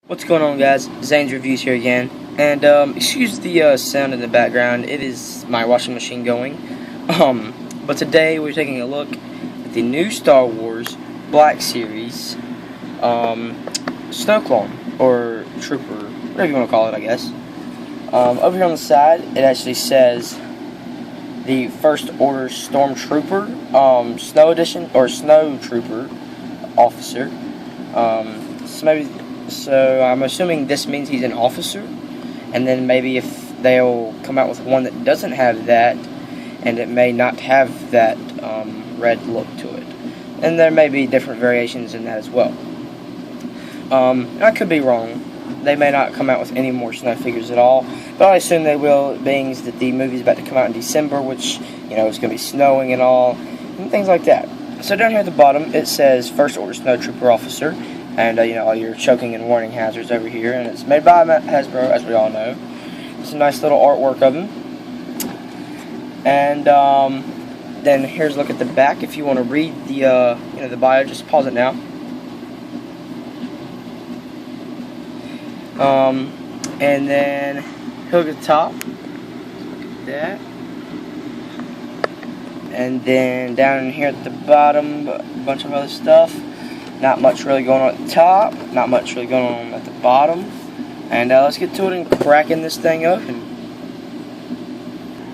What's going on, guys? Zane's Reviews here again, and excuse the sound in the background. It is my washing machine going. But today we're taking a look at the new Star Wars Black Series Snow Clone or Trooper, whatever you want to call it, I guess. Over here on the side, it actually says the First Order Stormtrooper, Snow Edition or Snow Trooper Officer. So I'm assuming this means he's an officer, and then maybe if they'll come out with one that doesn't have that, and it may not have that red look to it, and there may be different variations in that as well. I could be wrong. They may not come out with any more snow figures at all, but I assume they will, being that the movie's about to come out in December, which, you know, it's going to be snowing and all, and things like that. So down here at the bottom, it says First Order Snowtrooper Officer. And, you know, all your choking and warning hazards over here. And it's made by Hasbro, as we all know. It's a nice little artwork of him. And then here's a look at the back. If you want to read the, the bio, just pause it now. And then look at the top. Look at that. And then down in here at the bottom, a bunch of other stuff. Not much really going on at the top, not much really going on at the bottom. And let's get to it and cracking this thing open.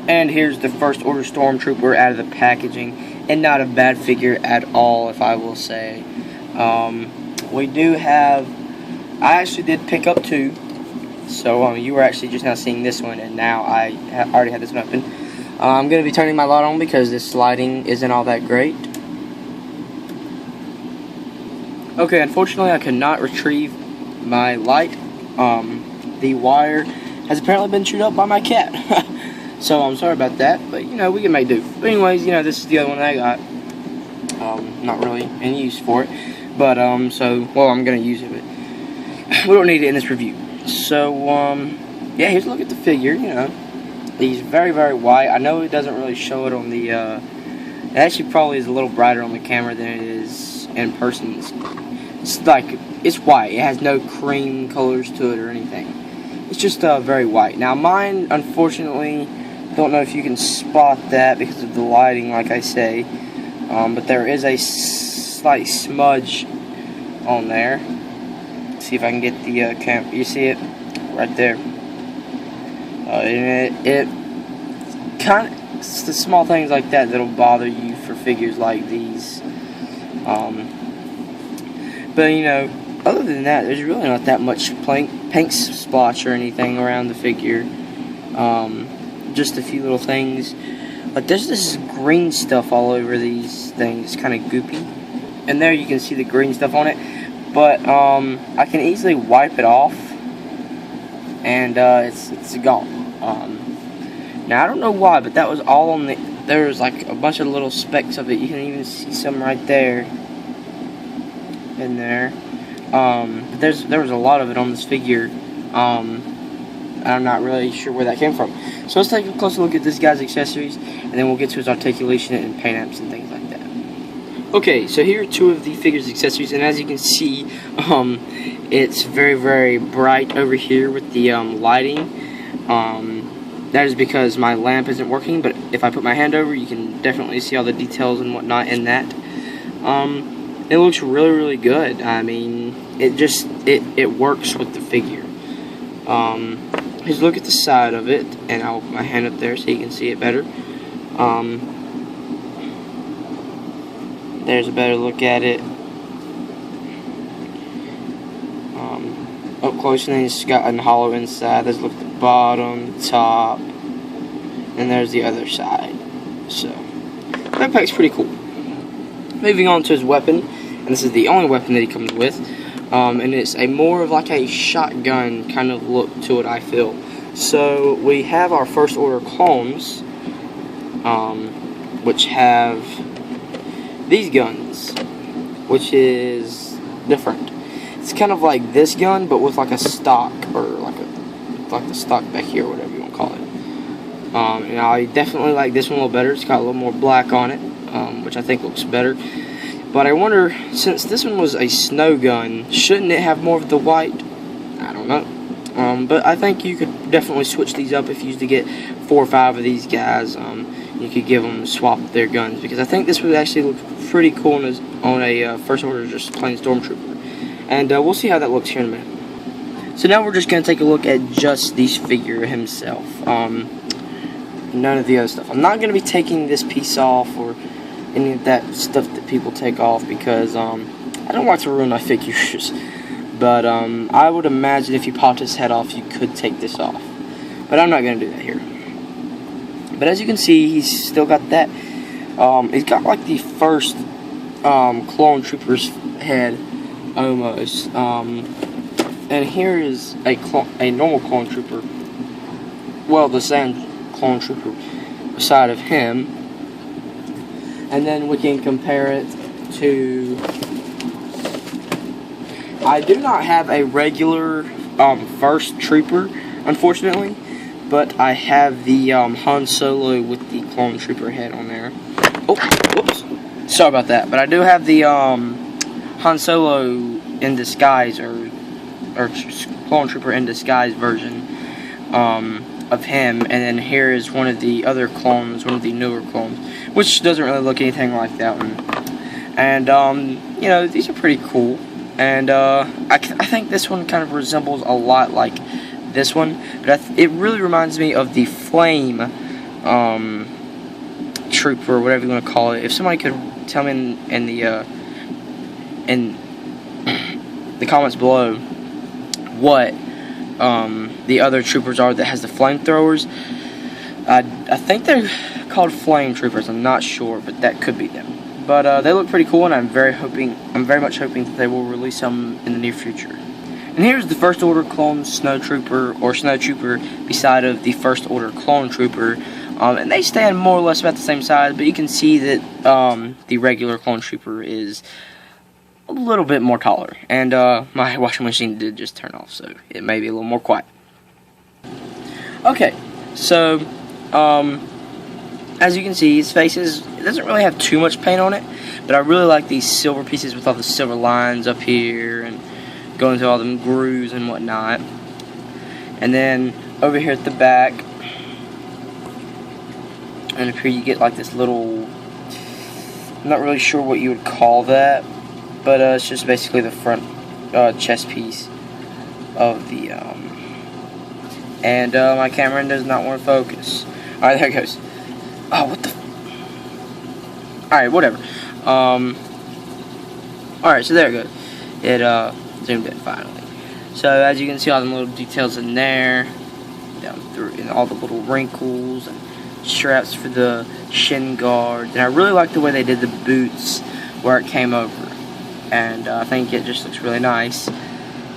And here's the First Order Stormtrooper out of the packaging, and not a bad figure at all, if I will say. We do have, I actually did pick up two, so you were actually just now seeing this one, and now I already had this one open. I'm going to be turning my light on because this lighting isn't all that great. Okay, unfortunately I could not retrieve my light. The wire has apparently been chewed up by my cat. So I'm sorry about that, but you know, we can make do. But anyways, you know, this is the other one that I got. Not really any use for it. But I'm gonna use it, but we don't need it in this review. So yeah, here's a look at the figure, you know. He's very, very white. I know it doesn't really show it on the it actually probably is a little brighter on the camera than it is in person. It's white. It has no cream colors to it or anything. It's just very white. Now mine, unfortunately, don't know if you can spot that because of the lighting, like I say. But there is a slight smudge on there. Let's see if I can get the camp. You see it right there. And it kind of, it's the small things like that that'll bother you for figures like these. But, you know, other than that, there's really not that much paint splotch or anything around the figure. Just a few little things. But there's this green stuff all over these things. It's kind of goopy. And there you can see the green stuff on it. But I can easily wipe it off. And it's gone. Now, I don't know why, but that was all on the... There was like a bunch of little specks of it. You can even see some right there. In there. But there was a lot of it on this figure. I'm not really sure where that came from. So let's take a closer look at this guy's accessories, and then we'll get to his articulation and paint apps and things like that. Okay, so here are two of the figure's accessories, and as you can see, it's very, very bright over here with the lighting. That is because my lamp isn't working, but if I put my hand over, you can definitely see all the details and whatnot in that. It looks really, really good. I mean, it works with the figure. Here's a look at the side of it, and I'll put my hand up there so you can see it better. There's a better look at it. Up close, and then it's got a hollow inside. Let's look at the bottom, the top, and there's the other side. So, that pack's pretty cool. Moving on to his weapon, and this is the only weapon that he comes with, and it's a more of like a shotgun kind of look to it, I feel. So we have our First Order clones, which have these guns, which is different. It's kind of like this gun, but with like a stock, or like the stock back here, whatever you want to call it. And I definitely like this one a little better. It's got a little more black on it, which I think looks better. But I wonder, since this one was a snow gun, shouldn't it have more of the white? I don't know. But I think you could definitely switch these up if you used to get 4 or 5 of these guys. You could give them swap their guns, because I think this would actually look pretty cool on a First Order just plain Stormtrooper. And we'll see how that looks here in a minute. So now we're just going to take a look at just the figure himself. None of the other stuff. I'm not going to be taking this piece off or any of that stuff that people take off, because I don't like to ruin my figures. But I would imagine if you popped his head off, you could take this off. But I'm not going to do that here. But as you can see, he's still got that. He's got like the first clone trooper's head, almost. And here is a normal clone trooper. Well, the same clone trooper beside of him. And then we can compare it to... I do not have a regular first trooper, unfortunately, but I have the Han Solo with the clone trooper head on there. Oh, whoops. Sorry about that. But I do have the Han Solo in disguise, or clone trooper in disguise version of him. And then here is one of the other clones, one of the newer clones, which doesn't really look anything like that one. And, you know, these are pretty cool. And I think this one kind of resembles a lot like this one, but it really reminds me of the Flame Trooper, or whatever you want to call it. If somebody could tell me in the comments below what the other troopers are that has the flamethrowers, I think they're called Flame Troopers. I'm not sure, but that could be them. But they look pretty cool, and I'm very much hoping that they will release some in the near future. And here's the First Order clone Snowtrooper beside of the First Order clone trooper. And they stand more or less about the same size, but you can see that the regular clone trooper is a little bit more taller. And my washing machine did just turn off, so it may be a little more quiet. Okay, so as you can see, his face doesn't really have too much paint on it, but I really like these silver pieces with all the silver lines up here and going through all them grooves and whatnot. And then over here at the back, and up here you get like this little, I'm not really sure what you would call that, but it's just basically the front chest piece of the, and my camera does not want to focus. Alright, there it goes. Oh, what the alright, whatever. Alright, so there it goes. It zoomed in finally. So as you can see, all the little details in there, down through, and all the little wrinkles and straps for the shin guard. And I really like the way they did the boots where it came over, and I think it just looks really nice.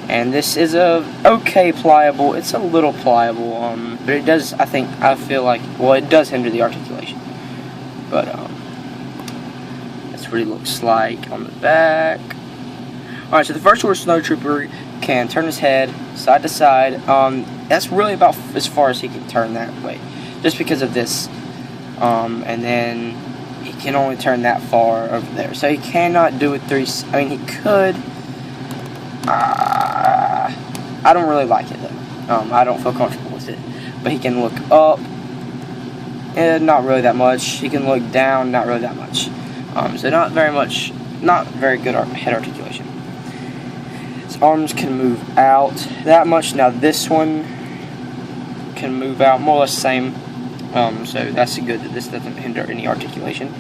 And this is okay pliable. It's a little pliable, but it does, I feel like, well, it does hinder the articulation. But that's what he looks like on the back. Alright, so the First Order Snowtrooper can turn his head side to side. That's really about as far as he can turn that way, just because of this. And then he can only turn that far over there. So he cannot do it I mean, he could. I don't really like it though. I don't feel comfortable with it. But he can look up, and not really that much. He can look down, not really that much. So not very good head articulation. His arms can move out that much. Now this one can move out more or less the same. So that's good that this doesn't hinder any articulation.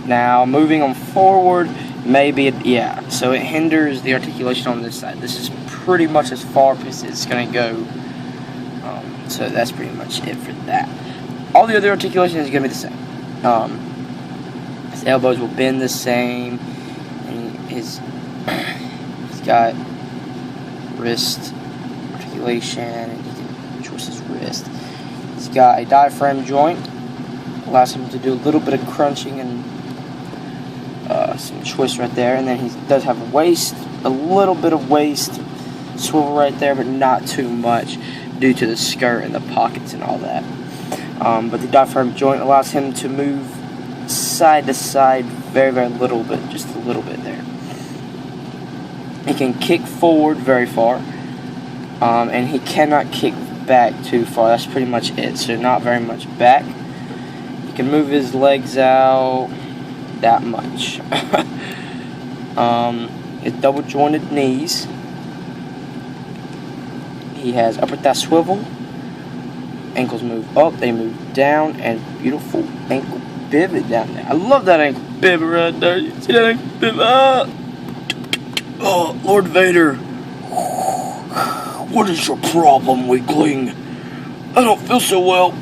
Now moving on forward, maybe yeah. So it hinders the articulation on this side. This is pretty much as far as it's gonna go. So that's pretty much it for that. All the other articulation is gonna be the same. His elbows will bend the same, and he's got wrist articulation, and he can twist his wrist. He's got a diaphragm joint, allows him to do a little bit of crunching and some twist right there. And then he does have a little bit of waist swivel right there, but not too much due to the skirt and the pockets and all that. But the diaphragm joint allows him to move side to side very, very little bit, just a little bit there. He can kick forward very far, and he cannot kick back too far. That's pretty much it. So not very much back. He can move his legs out that much. His double jointed knees. He has upper thigh swivel. Ankles move up, they move down, and beautiful ankle pivot down there. I love that ankle pivot right there. You see that ankle pivot? Oh, Lord Vader. What is your problem, weakling? I don't feel so well.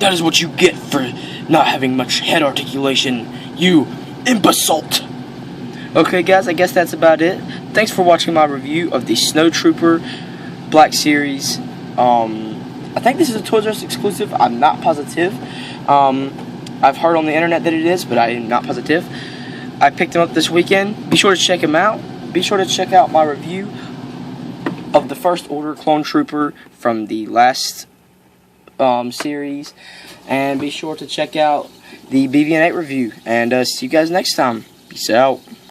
That is what you get for not having much head articulation, you imbecile. Okay, guys, I guess that's about it. Thanks for watching my review of the Snowtrooper Black Series. I think this is a Toys R Us exclusive. I'm not positive. I've heard on the internet that it is, but I am not positive. I picked him up this weekend. Be sure to check him out. Be sure to check out my review of the First Order Clone Trooper from the last series. And be sure to check out the BB-8 review. And see you guys next time. Peace out.